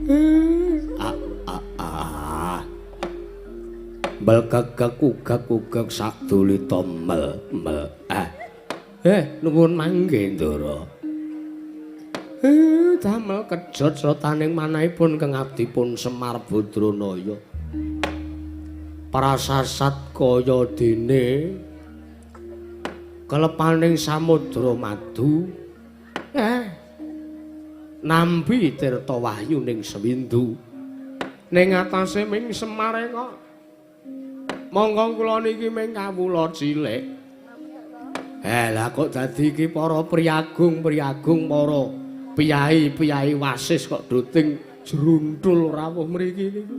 Mbel gagak ugak saduli tomel mel. Nuwun mangke Ndara. Damel kejot srotaning manahipun kang abdipun Semar Badranaya. Prasasat kaya dene kelepaning samudra madu. Nambi tirta wahyu ning Sewindu. Ning atase ming Semare kok. Monggo kula niki ming kawula cilik. Lah kok dadi iki para priyagung-priyagung para piyai-piyai wasis kok druting jruntul rawuh mriki niku.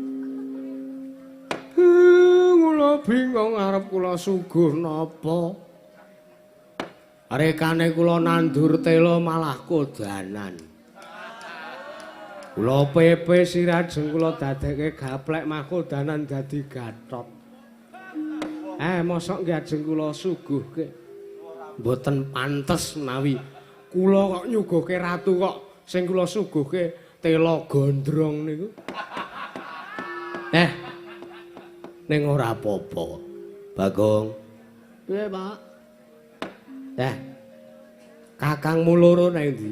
Kula bingung arep kula suguh napa. Rekane kula nandur tela malah kodanan. Kula pepe sirajeng kula dadekke gaplek mahkodanan dadi gathot. Mosok nggih ajeng kula suguhke. Mboten pantes menawi kula kok nyuguhke ratu kok sing kula suguhke tela gondrong niku. Ning ora apa-apa. Bagong. Piye, Pak? Kakangmu loro nang ndi?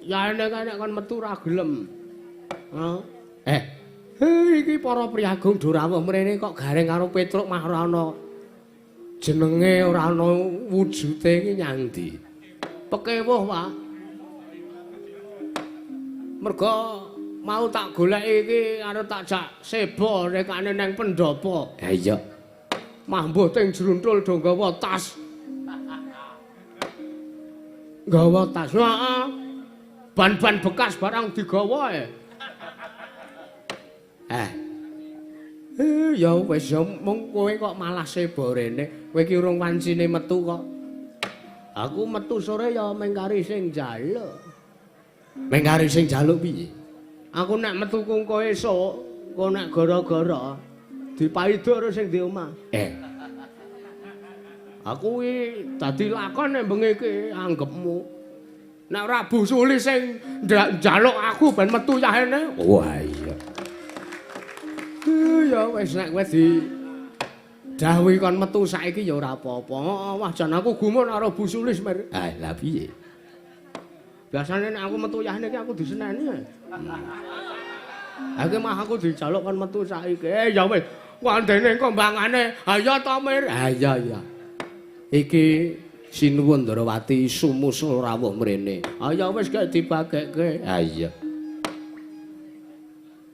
Ya nek kon metu ra gelem. Iki para priyagung Durawuh mrene kok gareng karo Petruk mah ora ana jenenge ora ana wujude iki nyang ndi. Pekewuh, Pak. Mergo mau tak goleki iki arep tak jak seba rekane nang pendopo. Iya. Mah mbuh teng jruntul do nggawa tas. Nggawa tas. Heeh. Ban-ban bekas barang digawa ya wis ya mung kowe kok malah seba rene. Kowe iki urung wancine metu kok. Aku metu sore ya mengkari sing njaluk. Mengkari sing njaluk piye? Aku nek metu kowe esuk, kok nek gara-gara dipaido sing di omah. Aku iki dadi lakon nek bengi iki anggepmu. Nek ora busuli sing njaluk aku ben metu yahene. Wah iya. Ya wis nek kowe dawuhi kon metu saiki ya ora apa-apa. Wah jan aku gumun karo Bu Sulis mer. Lah piye? Biasane nek aku metu yahne iki aku diseneni. Aku mah aku dijaluk kon metu saiki. Ya wis, wandene kombangane. Ayo to mir. Iya iya. Iki sinuwun Ndarawati sumusul rawuh mrene. Ayo wis gak dipakekke. Iya.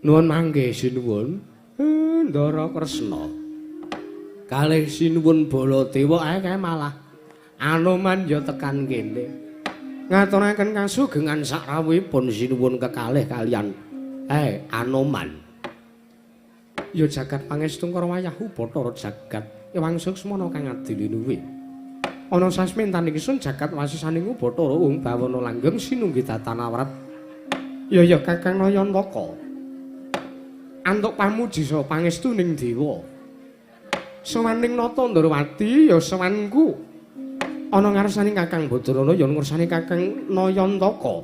Nuwun mangke sinuwun. Ndara Kresna. Kalih sinuwun Baladewa kae malah Anoman ya tekan kene. Ngaturaken kasugengan sakrawuhipun sinuwun kekalih kalian Anoman. Ya jagat pangestu karo wayahu Bathara jagat ewang suksmana kang adiluwi. Ana sasmintan iki sun jagat wasisaning Bathara bawana langgeng sinunggih tatanawrat. Ya Kakang Nayantaka. Antuk pamuji saha pangestu ning dewa. Sawaning nata Ndarawati ya sawanku. Ana ngarsaning Kakang Badrana ya ngersani Kakang Nayantaka.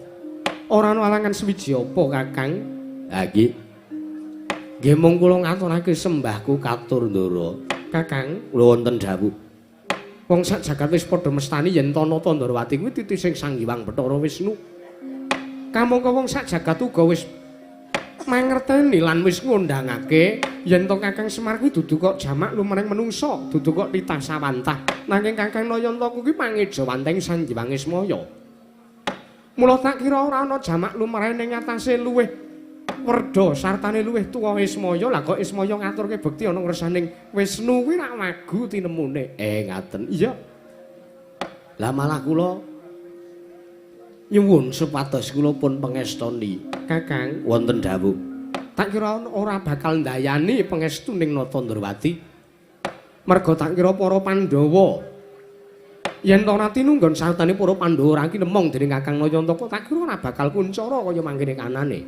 Ora ana alangan swiji apa Kakang? Ha nggih. Nggih mung kula ngaturake sembahku katur Ndara. Kakang, kula wonten dawuh. Wong sak jagat wis padha mestani yen Tanata Ndarawati kuwi titising Sang Hyang Bathara Wisnu. Kamangka wong sak jagat uga wis mangerteni lan wis ngundangake yen to Kakang Semar kuwi dudu kok jamak lumrahing menungsa, dudu kok titah sawantah. Nanging Kakang Nayantaka kuwi pangeja wanteng Sang Hyang Ismaya. Mula tak kira ora ana jamak lumrahing ning atase luwih werda sartane luwih tuwa Ismaya. Lah kok Ismaya ngaturke bekti ana ngersaning Wisnu kuwi rak wagu tinemune. Ngaten. Iya. Lah malah kula nyuwun supados kula pun pangestoni Kakang wonten dawuh. Tak kira ora bakal ndayani pangestu ning Nata Ndrawati. Merga tak kira para Pandhawa yen to ora tinunggon sartane para Pandhawa ora kinemong dening Kakang Nayantaka, tak kira ora bakal kuncara kaya mangkene kanane.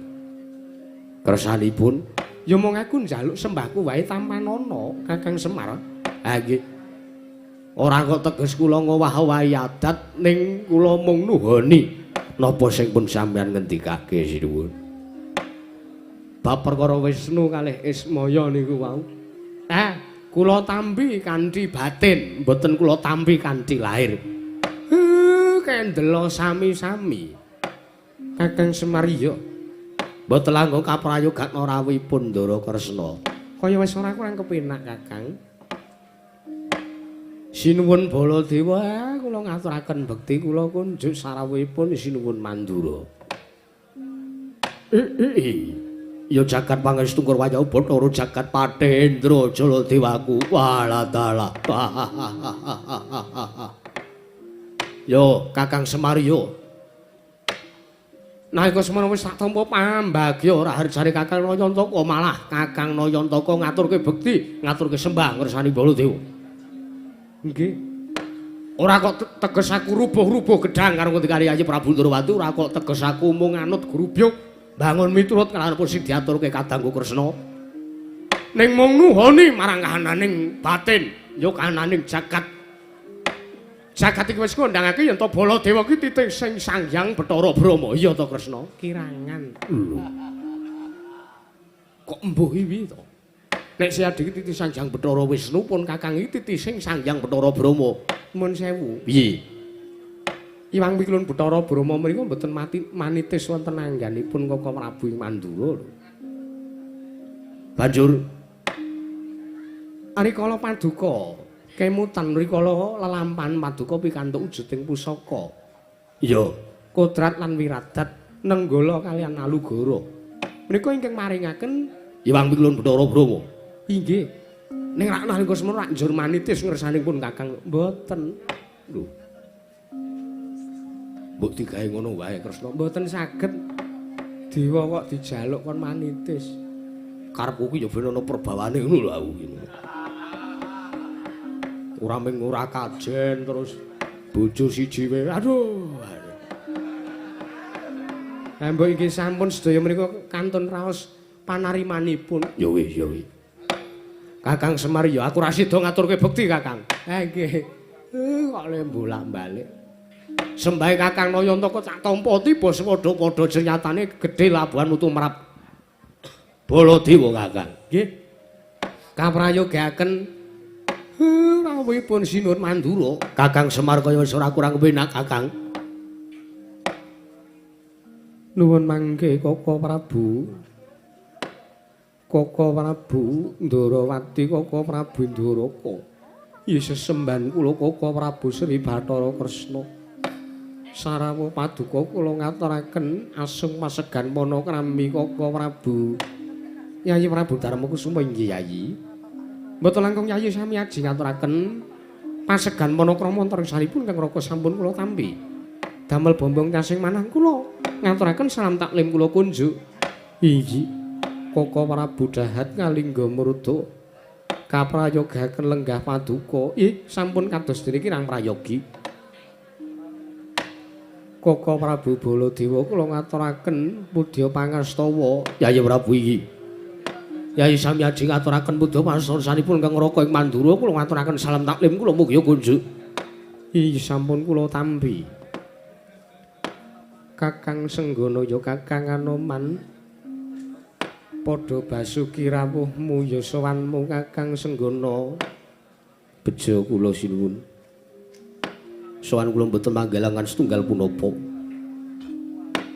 Kersanipun ya mung aku njaluk sembahku wae tampanana Kakang Semar. Ha nggih. Ora kok teges kula ngowah-owahi adat ning kula mung nuhoni napa sing pun sampeyan ngendikake sinuwun. bab perkara Wisnu kalih Ismaya niku wau. Kula tampi kanthi batin, mboten kula tampi kanthi lahir. Kendela sami-sami. Kakang Semar iya. Mboten langkung kaprayogan rawuhipun Ndara Kresna. Kaya wis ora kurang kepenak Kakang. Sinuwun Baladewa, kula ngaturaken bekti kula kunjuk sarawuhipun sinuwun Mandura. Ya jagat pangestu Kurwaya Bathara jagat Pathendra Jaladewaku waladala. Yo Kakang Semar yo. Nalika semana wis tak tampa pambagya ora harjane Kakang Nayantaka malah Kakang Nayantaka ngaturke bekti, ngaturke sembah ngersani Baladewa. Nggih. Ora kok teges aku rubuh-rubuh gedang karo Ngendikane Yayi Prabu Ndrawati, ora kok teges aku mung anut grubyuk bangun miturut kelanipun sing diaturke kadangku Kresna. Ning mung nuhoni marang kahananing batin, ya kahananing jagat. Jagat iki wis ngundangake yen to Baladewa ki titik sing Sanghyang Bathara Brahma. Iya to Kresna? Kirangan. Kok embuh iki to? Nek siadi titik Sanghyang Bathara Wisnu pun Kakang iki titik sing Sanghyang Bathara Brahma. Mun sewu. Piye? Iwang Mikulun Bathara Brahma mriku mboten manitis wonten angganipun Kaka Prabu Mandura. Banjur arikala paduka kemutan rikala lelampahan paduka pikantuk wujuding pusaka. Iya, kodrat lan wiradat nenggala kalian Alugara. Menika ingkang maringaken Iwang Mikulun Bathara Brahma. Inggih. Ning rak nalika semana rak njur manitis ngersanipun Kakang mboten. Lho. Mbok digawe ngono wae Kresna mboten saged. Dewa kok dijaluk kon manitis. Karepku ki ya ben ana perbawane ngono lho aku iki. Ora mung ora kajen terus bojo siji wae. Aduh. Ha mbok iki sampun sedaya menika kantun raos panarimanipun. Ya wis, ya wis. Kakang Semar ya aku ra sida ngaturke bekti Kakang. Ha nggih. Kok le bolak-balik. Sembahe Kakang Nayantaka tak tampa tiba sepadha-padha jenyatane gedhe labuhan mutu merap Baladewa Kakang. Nggih. Kaprayogaken rawuhipun Sinuwun Mandura. Kakang Semar kaya wis ora kurang kepenak Kakang. Nuwun mangke Kaka Prabu. Kaka Prabu Ndarawati, Kaka Prabu Ndaraka. Ya sesembahan kula Kaka Prabu Sri Bathara Kresna. Sarawuh paduka kula ngaturaken asung masegan panakrami Kaka Prabu. Yayi Prabu Darmakusuma inggih Yayi. Mboten langkung Yayi sami aji ngaturaken pasegan panakrama antaresanipun kang Raka sampun kula tampi. Damel bombong kasing manah kula ngaturaken salam taklim kula kunjuk. Inggih. Kaka Prabu Dahat ngalingga murda kaprayogaken lenggah paduka. Sampun kados dene kirang prayogi. Kaka Prabu Baladewa kula ngaturaken pudya pangastawa. Yayi Prabu iki. Yayi sami aji ngaturaken pudya pangastawanipun kang Raka ing Mandura kula ngaturaken salam taklim kula mugi kunjuk. Sampun kula tampi. Kakang Senggana ya Kakang Anoman. Padha basuki rawuhmu ya sowanmu Kakang Senggana. Beja kula sinuwun. Sowan kula mboten manggelangan setunggal punapa.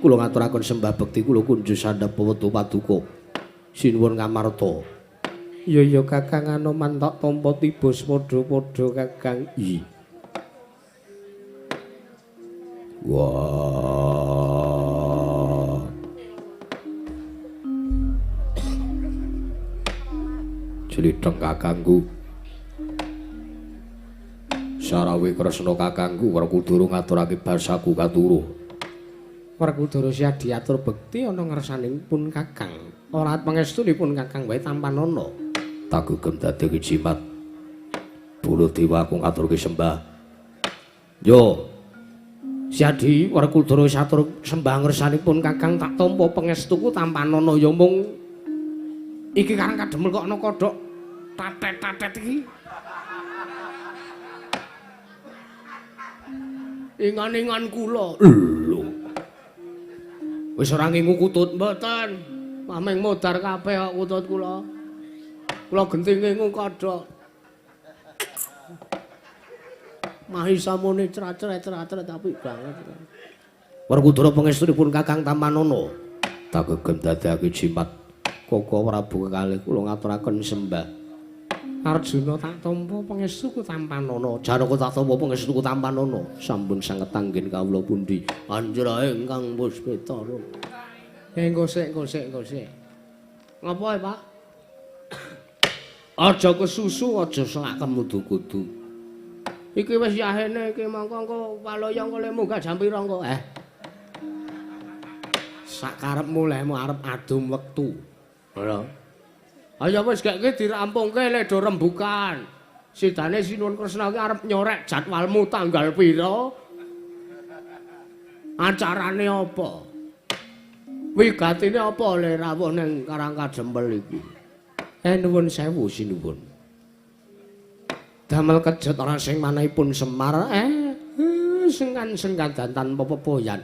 Kula ngaturaken sembah bekti kula kunjuk sandhap wetu paduka. Sinuwun ngamarta. Ya Kakang Anoman tak tampa tiba padha-padha Kakang. Wah. Cilitheng kakangku. Sarawuh Kresna kakangku Werkudara ngaturake basaku katuruh. Werkudara siya diatur bekti ana ngersanipun Kakang. Ora pangestunipun Kakang wae tampanana. Tak gugem dadi jimat. Baladewa aku ngaturke sembah. Yo. Siadi Werkudara satur sembah ngersanipun Kakang tak tampa pangestuku tampanana ya mung iki karang kademel kok ana kodhok tatet-tatet iki. Ingan-ingan kula. Lho. Wis ora ngingu kutut mboten. Mameng modar kabeh kok utut kula. Kula gentinge ngkodhok. Mahisamune crat-cret apik banget. Werkudara pangestunipun Kakang Tampanono. Kagem dadekake jimat Koko Prabu kekalih kula ngaturaken sembah. Arjuna tak tampa pangestu ku Tampanono. Janaka tak tampa pangestu ku Tampanono. Sampun sanget anggen kawula pundi. Anjrahe ingkang Puspetara. Gosek. Ngapa Pak? Aja kesusu, aja selak kemudu-kudu. Iki wis yahene iki mangko engko waloyong kole munggah jam pira engko? Sakarepmu lemu arep adum wektu. Lho. Ayo wis gek iki dirampungke lek do rembukan. Sidane Sinuwun Kresna iki arep nyorek jadwalmu tanggal pira? Acarane apa? Wigatine apa le rawuh ning Karangkadempel iki? Nuwun sewu sinuwun. Damel kejet ora sing manahipun Semar sengkan-sengkan tanpa pepoyan.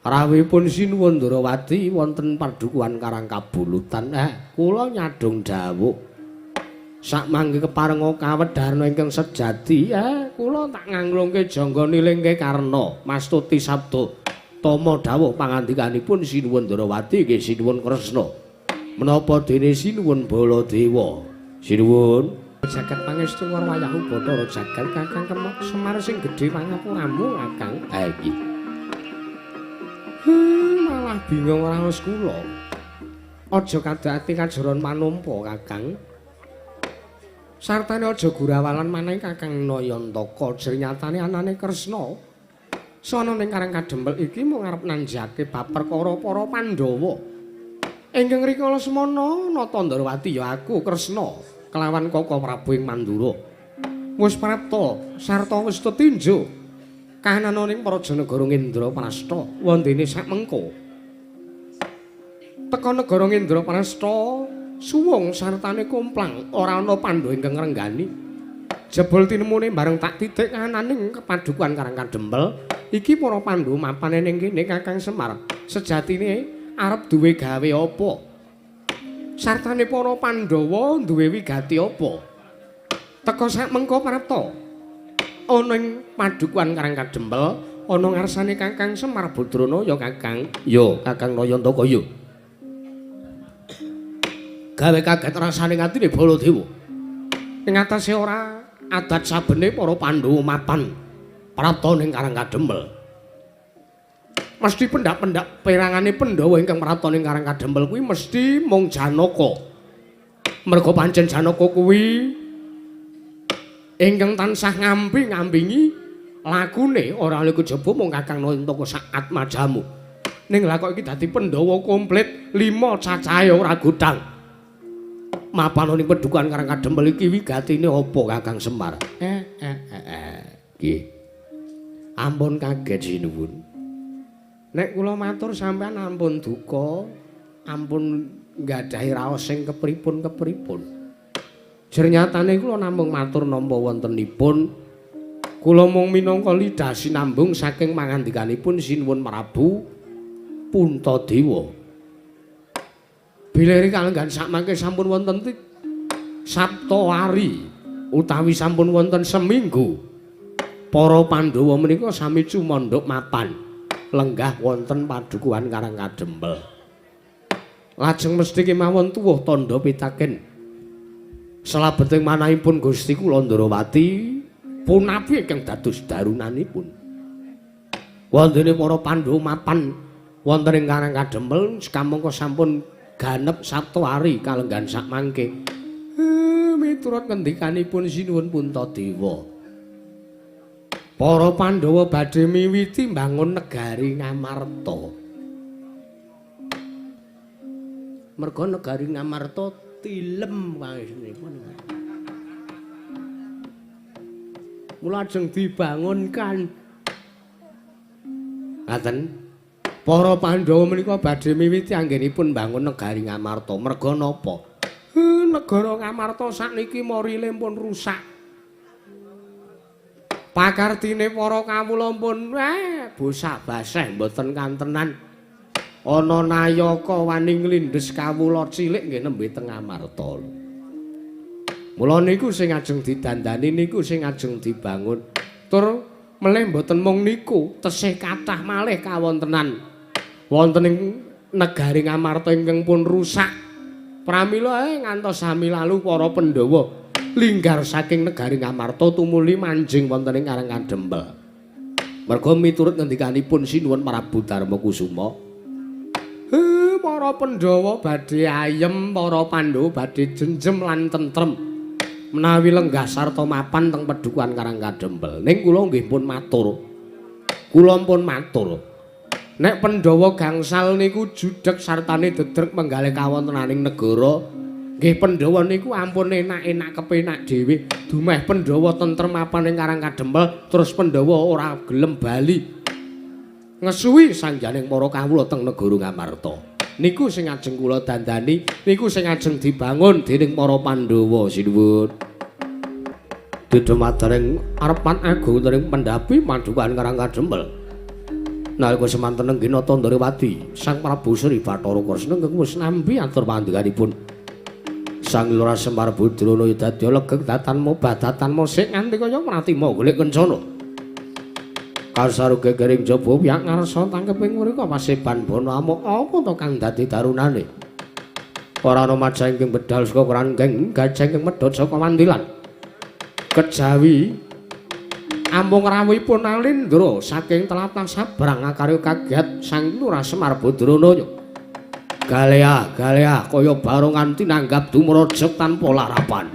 Rawuhipun Sinuwun Ndrawati wonten padukuhan Karangkabulutan. Kula nyadong dawuh. Sakmangke keparenga kawedharna ingkang sejati, kula tak nganglungke jangga nilingke karna mastuti sabda tama dawuh pangandikanipun Sinuwun Ndrawati nggih Sinuwun Kresna. Menapa dene Sinuwun Baladewa. Sinuwun jagat pangestu warwayahu Bathara jagat Kakang Kemok Semar sing gedhe pangapuramu Kakang. Iki. Malah bingung raos kula. Aja kadhati kajeron manumpa Kakang. Sartane aja gurawalan maneh Kakang Nayantaka. Jernyatanane anane Kresna. Sono ning Karangkadempel iki mung arep nanjake bab perkara para Pandhawa. Ingkang rikala semana nata Ndrawati ya aku Kresna kelawan Koko Prabu ing Mandura. Wis prapta sarta wis tetinjo kahanananing Praja Negara Ngendraprasta wondene sakmengko. Teka negara Ngendraprasta suwung sartane kumplang ora ana Pandhawa ingkang renggani. Jebul tinemune bareng tak titik kahananing kepadukan Karangkadempel iki para Pandhawa mapane ning kene Kakang Semar. Sejatine arep duwe gawe apa? Sartane para Pandhawa duwe wigati apa? Teka sakmengko prapta ana ing padukuhan Karangkadempel ana ngarsane Kakang Semar Badrana ya Kakang. Ya Kakang Nayantaka ya. Gawe kaget rasane atine Baladewa. Ing atase ora adat sabene para Pandhawa mapan prapta ning Karangkadempel. Mesti pendak-pendak perangane Pandhawa ingkang prapta ning Karangkadempel kuwi mesti mung Janaka. Merga pancen Janaka kuwi ingkang tansah ngampingi lakune ora oleh kejaba mung Kakang Nayantaka saat majamu. Ning lha kok iki dadi Pandhawa komplit 5 cacahe ora godhang. Mapan ning padukuhan Karangkadempel iki wigatine apa Kakang Semar? Nggih. Ampun kaget sinuwun. Nek kula matur sampean ampun duka, ampun nggadahi raos sing kepripun-kepripun. Jernyatane kula namung matur nampa wontenipun. Kula mung minangka lidah sinambung saking mangandikanipun Sinuwun Prabu Puntadewa. Bilih kalenggan sakmangke sampun wonten Saptawari utawi sampun wonten seminggu. Para Pandhawa menika sami cumandhuk mapan. Lenggah wonten padukuhan Karangkadempel. Lajeng mesti kemawon tuwuh tandha pitaken. Salabeting manahipun Gusti kula Ndrawati punapi ingkang dados darunanipun. Wondene para Pandhawa mapan wonten ing Karangkadempel sakamangka sampun ganep Saptawari kalenggan sakmangke. Miturut ngendikanipun Sinuwun Puntadewa. Para Pandhawa badhe miwiti mbangun negari Ngamarta. Merga negari Ngamarta tilem panjenenganipun. Mula ajeng dibangunkan. Ngaten. Para Pandhawa menika badhe miwiti anggenipun mbangun negari Ngamarta. Merga napa? Negara Ngamarta sakniki morile pun rusak. Pakartine para kawula pun bosak baseh mboten kantenan. ana nayaka wani nglindhes kawula cilik nggih nembe teng Amarta. Mula niku sing ajeng didandani niku sing ajeng dibangun. Tur melih mboten mung niku, tesih kathah malih kawontenan wonten ing negari Ngamarta ingkang pun rusak. Pramila ngantos sami lalu para Pandhawa linggar saking negari Ngamarta tumuli manjing wonten ing Karang Kadempel. Merga miturut ngendikanipun Sinuwun Prabu Darmakusuma, para Pandhawa badhe ayem, para Pandhawa badhe jenjem lan tentrem menawi lenggah sarta mapan teng Padukuhan Karang Kadempel. Ning kula nggih pun matur. Kula pun matur. Nek Pandhawa gangsal niku judheg sartane dedreg menggalih kawontenaning negara, nggih Pandhawa niku ampun enak-enak kepenak dhewe. Dumeh Pandhawa tentrem mapan ing Karang Kadempel, terus Pandhawa ora gelem bali ngesuwi sangjaning para kawula teng negara Ngamarta. Niku sing ajeng kula dandani, niku sing ajeng dibangun dening para Pandhawa sinuwun. Dedemadaring arepan agung dening pendhapi Padukuhan Karang Kadempel. Nalika semanten nenggina Tandrawati, Sang Prabu Sri Bathara Kresna ingkang wis nampi atur pangandikanipun. Sang Lurah Semar Badrana dadya legeng datanmu badatanmu sik nganti kaya pratima golek kencana. Kasaruge gering jaba piyak ngarsa tangkeping mrika paseban bana amuk apa to kang dadi darunane. Ora ana maja ingkang bedal saka kranggeng, gajah ingkang medhot saka wandilan. Kejawi ambung rawuhipun Alendra saking tlatah sabrang akarya kagiat Sang Lurah Semar Badrana. Galea kaya barongan tinanggap dumrajeg tanpa larapan.